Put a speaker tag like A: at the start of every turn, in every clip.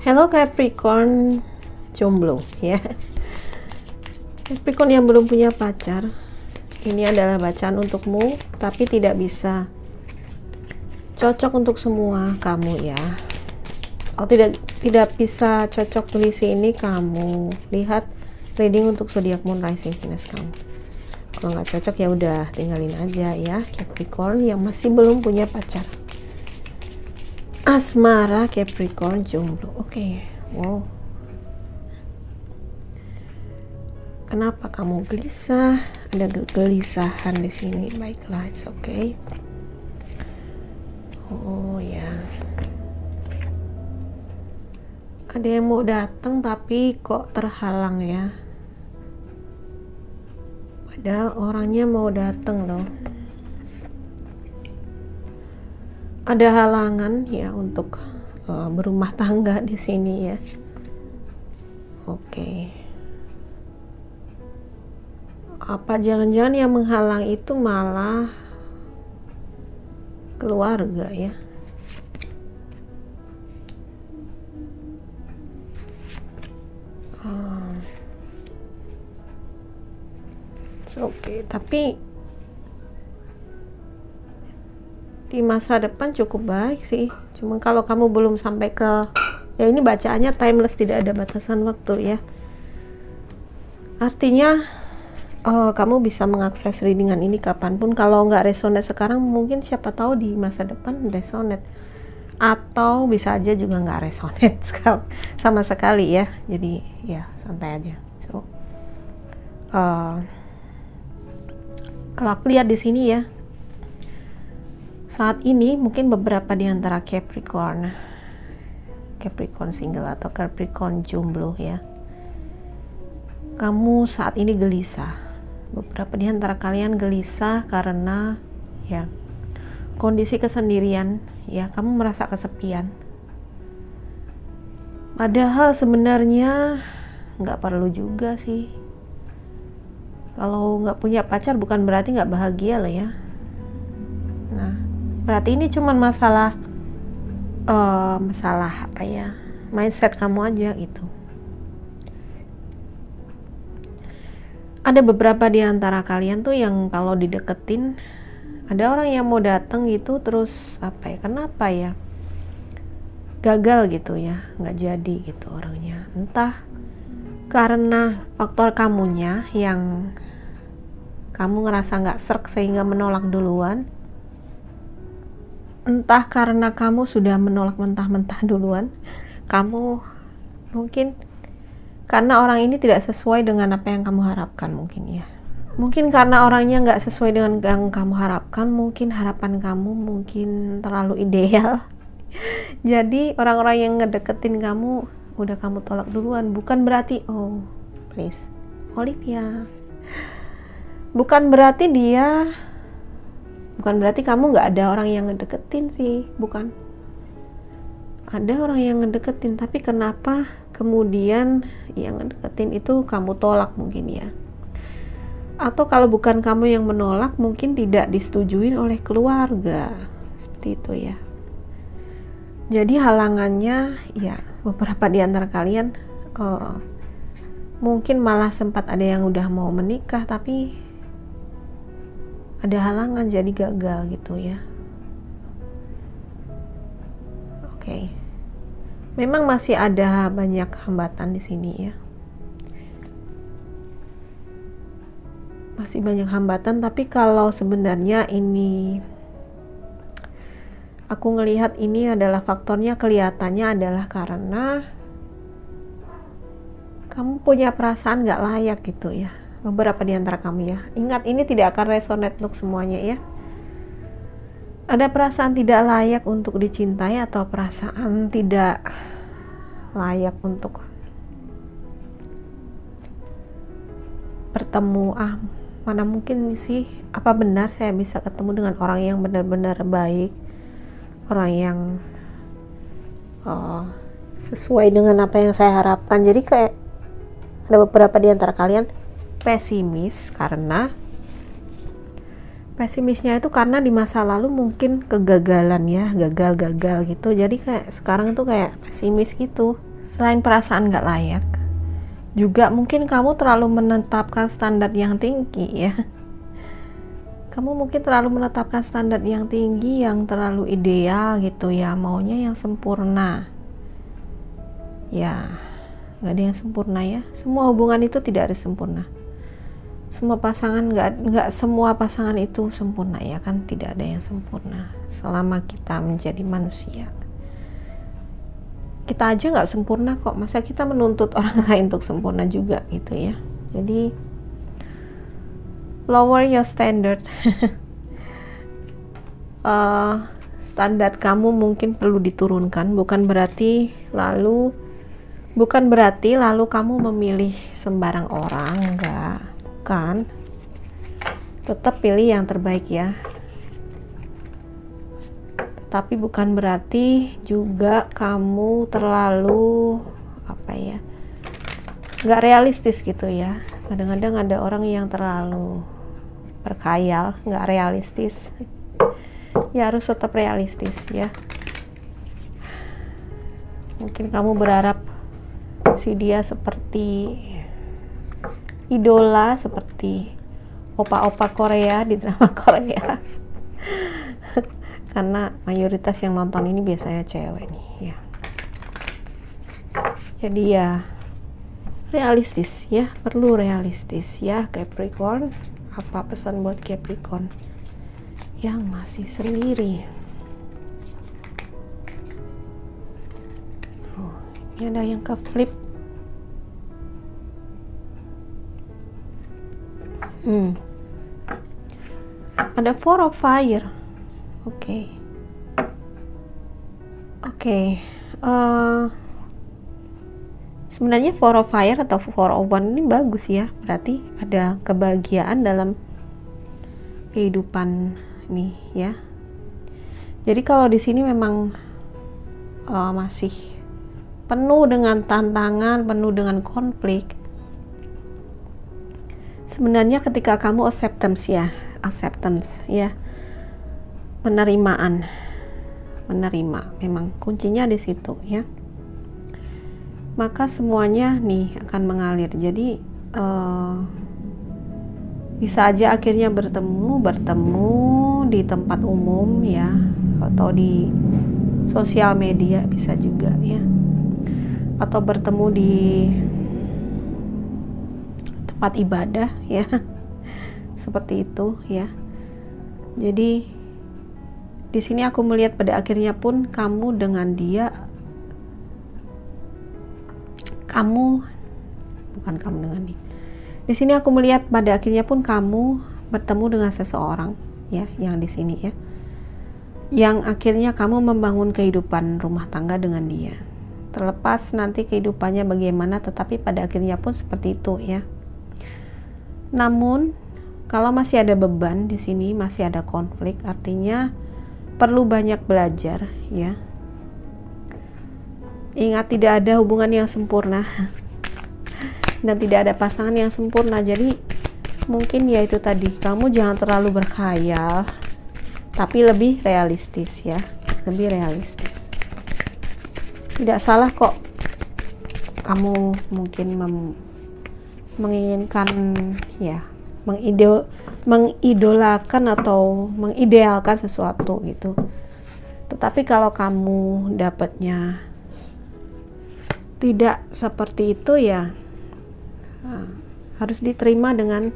A: Hello Capricorn jomblo ya. Capricorn yang belum punya pacar, ini adalah bacaan untukmu, tapi tidak bisa cocok untuk semua kamu ya. Oh, tidak bisa cocok tulis ini. Kamu lihat reading untuk zodiak moon rising Venus kamu. Kalau nggak cocok ya udah tinggalin aja ya, Capricorn yang masih belum punya pacar. Asmara Capricorn jomblo. Oke. Wow. Kenapa kamu gelisah? Ada kegelisahan di sini. Baiklah, it's okay. Oh ya. Ada yang mau datang tapi kok terhalang ya. Padahal orangnya mau datang loh. Ada halangan ya untuk berumah tangga di sini ya. Oke. Apa jangan-jangan yang menghalang itu malah keluarga ya? Oke, tapi di masa depan cukup baik sih. Cuma kalau kamu belum sampai ke, ya ini bacaannya timeless, tidak ada batasan waktu ya. Artinya kamu bisa mengakses readingan ini kapanpun. Kalau nggak resonate sekarang, mungkin siapa tahu di masa depan resonate, atau bisa aja juga nggak resonate sama sekali ya. Jadi ya santai aja. So kalau aku lihat di sini ya, saat ini mungkin beberapa di antara Capricorn single atau Capricorn jomblo ya, kamu saat ini gelisah. Beberapa di antara kalian gelisah karena ya kondisi kesendirian ya, kamu merasa kesepian. Padahal sebenarnya nggak perlu juga sih. Kalau nggak punya pacar bukan berarti nggak bahagia loh ya. Nah, berarti ini cuman masalah apa ya, mindset kamu aja gitu. Ada beberapa di antara kalian tuh yang kalau dideketin, ada orang yang mau datang gitu terus apa ya, kenapa ya gagal gitu ya, nggak jadi gitu orangnya. Entah karena faktor kamunya yang kamu ngerasa nggak serk sehingga menolak duluan, entah karena kamu sudah menolak mentah-mentah duluan. Kamu mungkin karena orang ini tidak sesuai dengan apa yang kamu harapkan mungkin ya. Mungkin karena orangnya nggak sesuai dengan yang kamu harapkan, mungkin harapan kamu mungkin terlalu ideal. Jadi orang-orang yang ngedeketin kamu udah kamu tolak duluan. Bukan berarti please Olivia, bukan berarti kamu nggak ada orang yang ngedeketin sih, bukan. Ada orang yang ngedeketin, tapi kenapa kemudian yang ngedeketin itu kamu tolak mungkin ya. Atau kalau bukan kamu yang menolak, mungkin tidak disetujui oleh keluarga, seperti itu ya. Jadi halangannya ya, beberapa di antara kalian mungkin malah sempat ada yang udah mau menikah tapi ada halangan jadi gagal gitu ya. Oke. Memang masih ada banyak hambatan di sini ya. Masih banyak hambatan, tapi kalau sebenarnya ini aku ngelihat ini adalah faktornya, kelihatannya adalah karena kamu punya perasaan gak layak gitu ya. Beberapa di antara kamu ya. Ingat, ini tidak akan resonate untuk semuanya ya. Ada perasaan tidak layak untuk dicintai atau perasaan tidak layak untuk bertemu. Mana mungkin sih, apa benar saya bisa ketemu dengan orang yang benar-benar baik, orang yang sesuai dengan apa yang saya harapkan. Jadi kayak ada beberapa di antara kalian pesimis, karena pesimisnya itu karena di masa lalu mungkin kegagalan ya, gagal gitu. Jadi kayak sekarang itu kayak pesimis gitu. selain perasaan nggak layak, juga mungkin kamu terlalu menetapkan standar yang tinggi ya. Kamu mungkin terlalu menetapkan standar yang tinggi, yang terlalu ideal gitu ya, maunya yang sempurna. Ya, nggak ada yang sempurna ya. Semua hubungan itu tidak ada sempurna. Semua pasangan nggak semua pasangan itu sempurna ya kan, tidak ada yang sempurna selama kita menjadi manusia. Kita aja nggak sempurna kok, masa kita menuntut orang lain untuk sempurna juga gitu ya. Jadi lower your standard. Standar kamu mungkin perlu diturunkan, bukan berarti lalu kamu memilih sembarang orang, enggak. Bukan, tetap pilih yang terbaik ya, tapi bukan berarti juga kamu terlalu nggak realistis gitu ya. Kadang-kadang ada orang yang terlalu berkhayal, nggak realistis ya, harus tetap realistis ya. Mungkin kamu berharap si dia seperti idola, seperti opa-opa Korea di drama Korea. Karena mayoritas yang nonton ini biasanya cewek nih ya. Jadi ya realistis ya, perlu realistis ya Capricorn. Apa pesan buat Capricorn yang masih sendiri? Oh, ini ada yang ke flip. Ada Four of Fire. Oke. Sebenarnya Four of Fire atau Four of One ini bagus ya. Berarti ada kebahagiaan dalam kehidupan nih ya. Jadi kalau di sini memang masih penuh dengan tantangan, penuh dengan konflik. Sebenarnya ketika kamu acceptance ya, menerima, memang kuncinya di situ ya, maka semuanya nih akan mengalir. Jadi bisa aja akhirnya bertemu di tempat umum ya, atau di sosial media bisa juga ya, atau bertemu di tempat ibadah ya, seperti itu ya. Jadi di sini aku melihat pada akhirnya pun kamu dengan dia, bukan kamu dengan dia. Di sini aku melihat pada akhirnya pun kamu bertemu dengan seseorang ya, yang di sini ya, yang akhirnya kamu membangun kehidupan rumah tangga dengan dia. Terlepas nanti kehidupannya bagaimana, tetapi pada akhirnya pun seperti itu ya. Namun kalau masih ada beban di sini, masih ada konflik, artinya perlu banyak belajar ya. Ingat, tidak ada hubungan yang sempurna dan tidak ada pasangan yang sempurna. Jadi mungkin ya itu tadi, kamu jangan terlalu berkhayal, tapi lebih realistis ya, lebih realistis. Tidak salah kok kamu mungkin menginginkan ya, mengidolakan atau mengidealkan sesuatu gitu. Tetapi kalau kamu dapatnya tidak seperti itu ya, harus diterima dengan,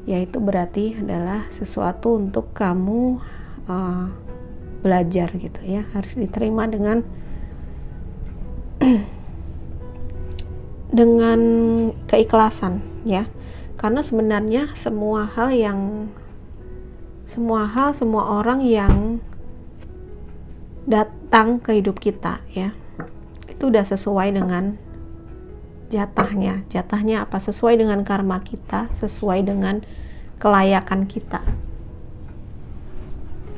A: yaitu berarti adalah sesuatu untuk kamu belajar gitu ya. Harus diterima dengan dengan keikhlasan ya, karena sebenarnya semua orang yang datang ke hidup kita ya, itu udah sesuai dengan jatahnya apa, sesuai dengan karma kita, sesuai dengan kelayakan kita,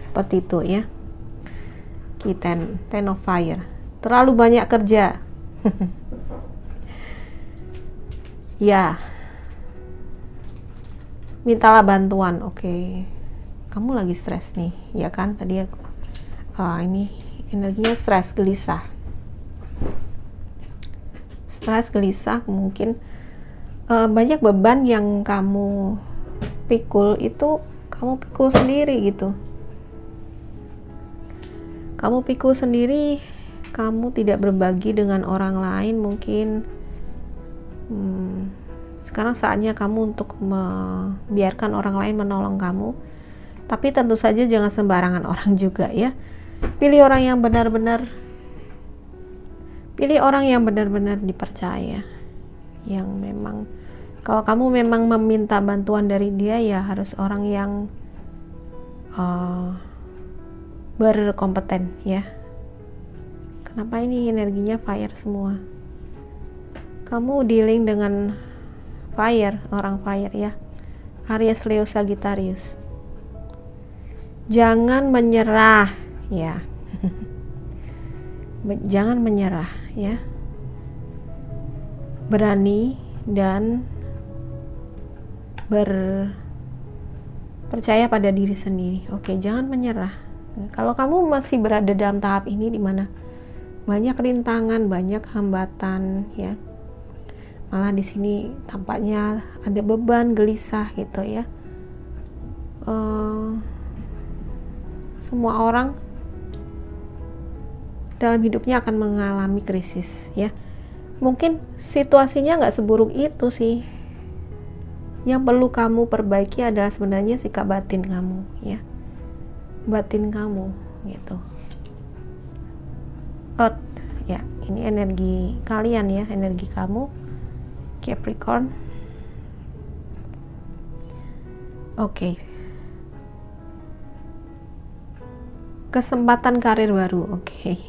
A: seperti itu ya. Ten of Fire, terlalu banyak kerja. Ya, mintalah bantuan. Oke. Kamu lagi stres nih, ya kan? Tadi aku ini energinya stres, gelisah. stres, gelisah, mungkin banyak beban yang kamu pikul itu kamu pikul sendiri gitu. Kamu pikul sendiri, kamu tidak berbagi dengan orang lain mungkin. Sekarang saatnya kamu untuk membiarkan orang lain menolong kamu. Tapi tentu saja jangan sembarangan orang juga ya. Pilih orang yang benar-benar dipercaya. Yang memang, kalau kamu memang meminta bantuan dari dia, ya harus orang yang berkompeten ya. Kenapa ini energinya fire semua? Kamu dealing dengan fire, orang fire ya. Aries, Leo, Sagittarius. Jangan menyerah ya. Jangan menyerah ya. Berani dan percaya pada diri sendiri. Oke, jangan menyerah. Kalau kamu masih berada dalam tahap ini di mana banyak rintangan, banyak hambatan ya. Malah di sini tampaknya ada beban, gelisah gitu ya. Semua orang dalam hidupnya akan mengalami krisis ya. Mungkin situasinya nggak seburuk itu sih. Yang perlu kamu perbaiki adalah sebenarnya sikap batin kamu ya. Batin kamu gitu. Earth ya, ini energi kalian ya, energi kamu Capricorn. Oke. Kesempatan karir baru. Oke.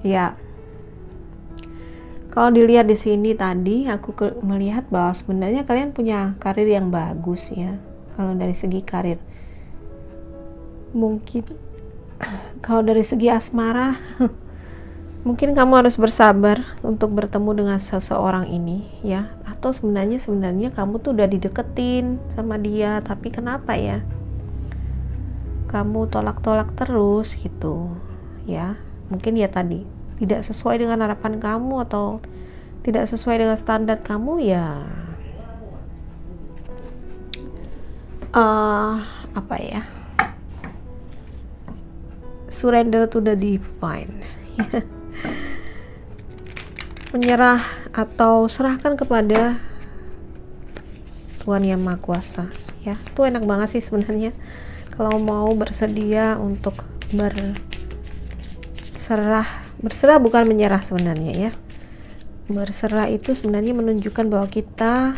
A: Ya. Kalau dilihat di sini tadi aku melihat bahwa sebenarnya kalian punya karir yang bagus ya. Kalau dari segi karir. Mungkin kalau dari segi asmara mungkin kamu harus bersabar untuk bertemu dengan seseorang ini ya. Atau sebenarnya kamu tuh udah dideketin sama dia, tapi kenapa ya kamu tolak-tolak terus gitu ya. Mungkin ya tadi tidak sesuai dengan harapan kamu atau tidak sesuai dengan standar kamu ya. Apa ya, surrender to the divine. Menyerah atau serahkan kepada Tuhan Yang Maha Kuasa ya. Itu enak banget sih sebenarnya kalau mau bersedia untuk berserah bukan menyerah sebenarnya ya. Berserah itu sebenarnya menunjukkan bahwa kita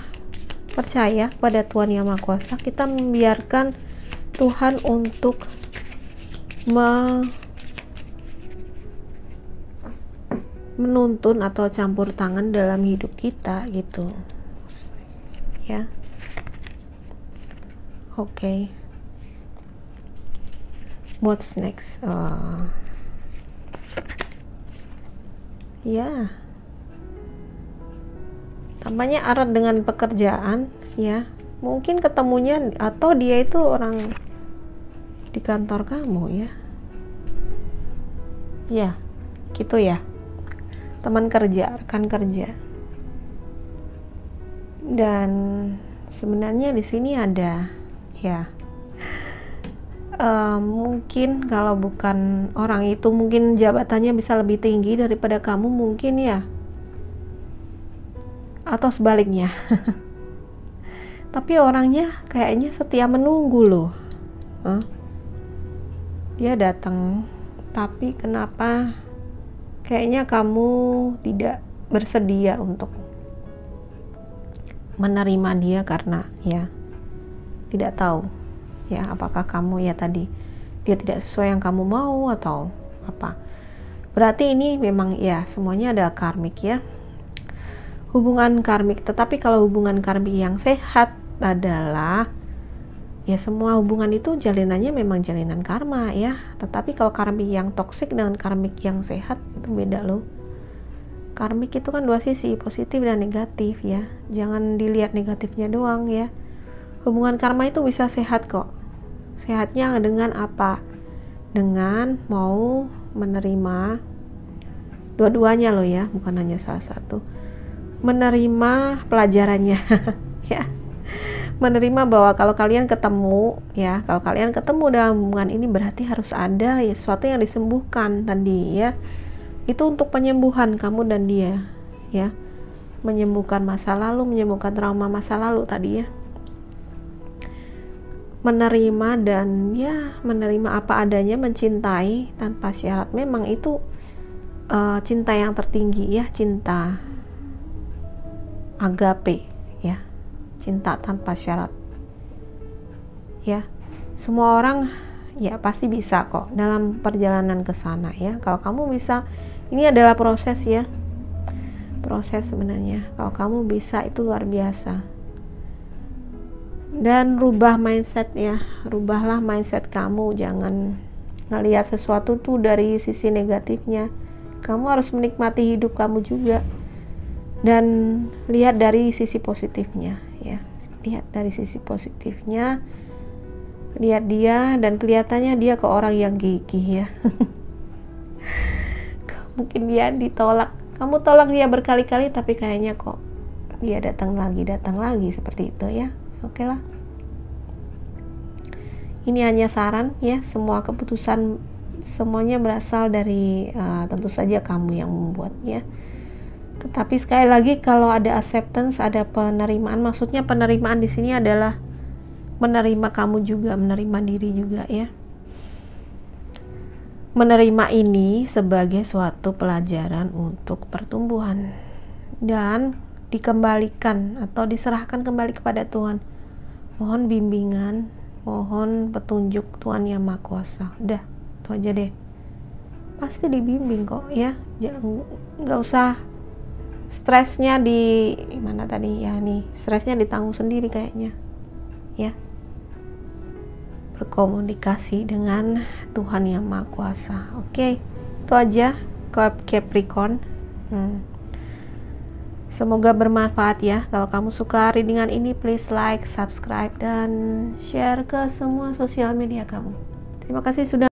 A: percaya pada Tuhan Yang Maha Kuasa. Kita membiarkan Tuhan untuk menuntun atau campur tangan dalam hidup kita gitu ya. Oke. What's next? Ya, tampaknya erat dengan pekerjaan ya. Mungkin ketemunya atau dia itu orang di kantor kamu ya. Ya, gitu ya. Teman kerja, rekan kerja. Dan sebenarnya di sini ada ya. Mungkin kalau bukan orang itu, mungkin jabatannya bisa lebih tinggi daripada kamu mungkin ya. Atau sebaliknya. Tapi orangnya kayaknya setia menunggu loh. Dia datang, tapi kenapa kayaknya kamu tidak bersedia untuk menerima dia karena ya tidak tahu ya, apakah kamu ya tadi dia tidak sesuai yang kamu mau atau apa. Berarti ini memang ya semuanya ada karmik ya, hubungan karmik. Tetapi kalau hubungan karmik yang sehat adalah ya semua hubungan itu jalinannya memang jalinan karma ya. Tetapi kalau karmik yang toksik dengan karmik yang sehat itu beda loh. Karmik itu kan dua sisi, positif dan negatif ya. Jangan dilihat negatifnya doang ya. Hubungan karma itu bisa sehat kok. Sehatnya dengan apa? Dengan mau menerima dua-duanya loh ya, bukan hanya salah satu. Menerima pelajarannya ya, menerima bahwa kalau kalian ketemu ya, kalau kalian ketemu dalam hubungan ini berarti harus ada ya sesuatu yang disembuhkan tadi ya. Itu untuk penyembuhan kamu dan dia ya, menyembuhkan masa lalu, menyembuhkan trauma masa lalu tadi ya. Menerima dan ya menerima apa adanya, mencintai tanpa syarat. Memang itu cinta yang tertinggi ya, cinta agape ya, cinta tanpa syarat ya. Semua orang ya pasti bisa kok dalam perjalanan ke sana ya. Kalau kamu bisa, ini adalah proses ya, proses sebenarnya. Kalau kamu bisa itu luar biasa. Dan rubah mindset ya, rubahlah mindset kamu, jangan ngelihat sesuatu tuh dari sisi negatifnya. Kamu harus menikmati hidup kamu juga dan lihat dari sisi positifnya ya, lihat dari sisi positifnya, lihat dia dan kelihatannya dia ke orang yang gigih ya. Mungkin dia ditolak, kamu tolak dia berkali-kali tapi kayaknya kok dia datang lagi seperti itu ya. Oke lah, ini hanya saran ya, semua keputusan semuanya berasal dari tentu saja kamu yang membuatnya. Tetapi sekali lagi kalau ada acceptance, ada penerimaan, maksudnya penerimaan di sini adalah menerima kamu juga, menerima diri juga ya. Menerima ini sebagai suatu pelajaran untuk pertumbuhan dan dikembalikan atau diserahkan kembali kepada Tuhan. Mohon bimbingan, mohon petunjuk Tuhan Yang Maha Kuasa. Udah, itu aja deh. Pasti dibimbing kok ya. Jangan, nggak usah stresnya di mana tadi ya, nih stresnya ditanggung sendiri kayaknya ya. Berkomunikasi dengan Tuhan Yang Maha Kuasa. Oke, itu aja Capricorn. Semoga bermanfaat ya. Kalau kamu suka readingan ini, please like, subscribe, dan share ke semua sosial media kamu. Terima kasih sudah